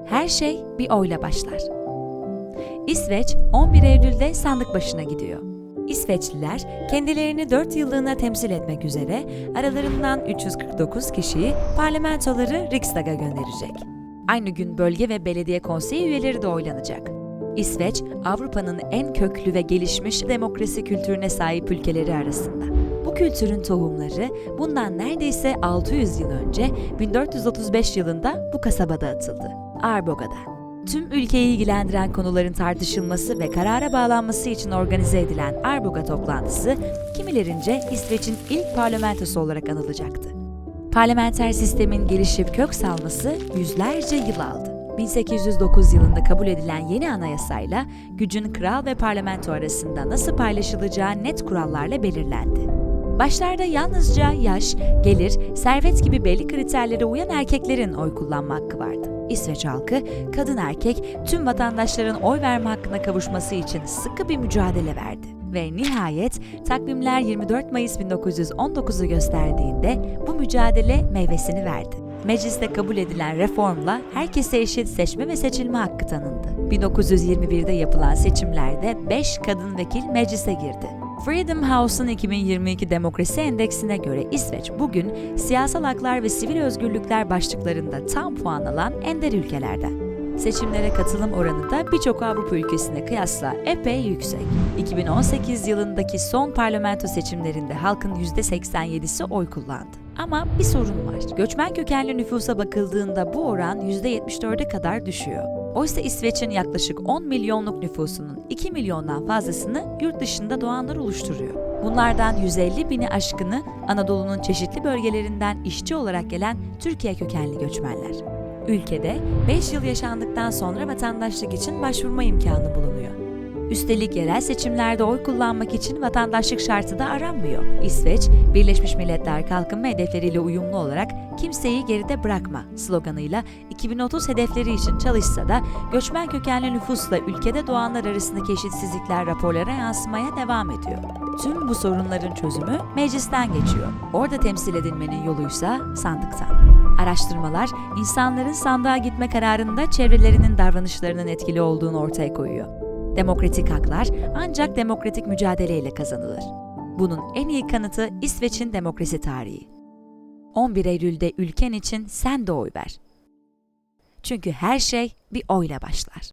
Her şey bir oyla başlar. İsveç 11 Eylül'de sandık başına gidiyor. İsveçliler kendilerini 4 yıllığına temsil etmek üzere aralarından 349 kişiyi parlamentoları Riksdag'a gönderecek. Aynı gün bölge ve belediye konseyi üyeleri de oylanacak. İsveç, Avrupa'nın en köklü ve gelişmiş demokrasi kültürüne sahip ülkeleri arasında. Bu kültürün tohumları bundan neredeyse 600 yıl önce 1435 yılında bu kasabada atıldı, Arboga'da. Tüm ülkeyi ilgilendiren konuların tartışılması ve karara bağlanması için organize edilen Arboga toplantısı, kimilerince İsveç'in ilk parlamentosu olarak anılacaktı. Parlamenter sistemin gelişip kök salması yüzlerce yıl aldı. 1809 yılında kabul edilen yeni anayasayla gücün kral ve parlamento arasında nasıl paylaşılacağı net kurallarla belirlendi. Başlarda yalnızca yaş, gelir, servet gibi belli kriterlere uyan erkeklerin oy kullanma hakkı vardı. İsveç halkı, kadın erkek, tüm vatandaşların oy verme hakkına kavuşması için sıkı bir mücadele verdi. Ve nihayet takvimler 24 Mayıs 1919'u gösterdiğinde bu mücadele meyvesini verdi. Mecliste kabul edilen reformla herkese eşit seçme ve seçilme hakkı tanındı. 1921'de yapılan seçimlerde 5 kadın vekil meclise girdi. Freedom House'un 2022 Demokrasi Endeksine göre İsveç bugün siyasal haklar ve sivil özgürlükler başlıklarında tam puan alan ender ülkelerden. Seçimlere katılım oranı da birçok Avrupa ülkesine kıyasla epey yüksek. 2018 yılındaki son parlamento seçimlerinde halkın %87'si oy kullandı. Ama bir sorun var. Göçmen kökenli nüfusa bakıldığında bu oran %74'e kadar düşüyor. Oysa İsveç'in yaklaşık 10 milyonluk nüfusunun 2 milyondan fazlasını yurt dışında doğanlar oluşturuyor. Bunlardan 150 bini aşkını Anadolu'nun çeşitli bölgelerinden işçi olarak gelen Türkiye kökenli göçmenler. Ülkede 5 yıl yaşandıktan sonra vatandaşlık için başvurma imkanı bulunuyor. Üstelik yerel seçimlerde oy kullanmak için vatandaşlık şartı da aranmıyor. İsveç, Birleşmiş Milletler Kalkınma Hedefleriyle uyumlu olarak "Kimseyi geride bırakma" sloganıyla 2030 hedefleri için çalışsa da göçmen kökenli nüfusla ülkede doğanlar arasındaki eşitsizlikler raporlara yansımaya devam ediyor. Tüm bu sorunların çözümü meclisten geçiyor. Orada temsil edilmenin yoluysa sandıktan. Araştırmalar, insanların sandığa gitme kararında çevrelerinin davranışlarının etkili olduğunu ortaya koyuyor. Demokratik haklar ancak demokratik mücadeleyle kazanılır. Bunun en iyi kanıtı İsveç'in demokrasi tarihi. 11 Eylül'de ülken için sen de oy ver. Çünkü her şey bir oyla başlar.